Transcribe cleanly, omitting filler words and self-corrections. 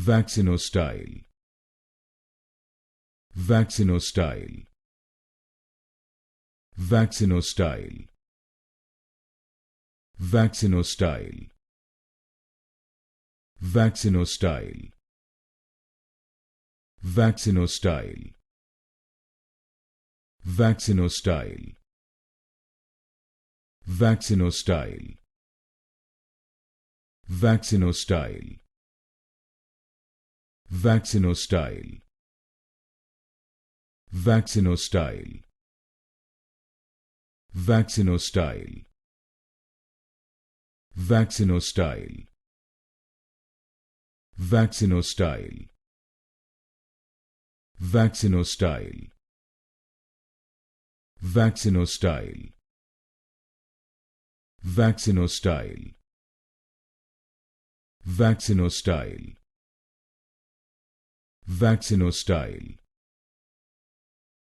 Vaccinostyle. Vaccinostyle. Vaccinostyle. Vaccinostyle. Vaccinostyle. Vaccinostyle. Vaccinostyle. Vaccinostyle. Vaccinostyle. Vaccinostyle. Vaccinostyle. Vaccinostyle. Vaccinostyle. Vaccinostyle. Vaccinostyle. Vaccinostyle. Vaccinostyle. Vaccinostyle. Vaccinostyle.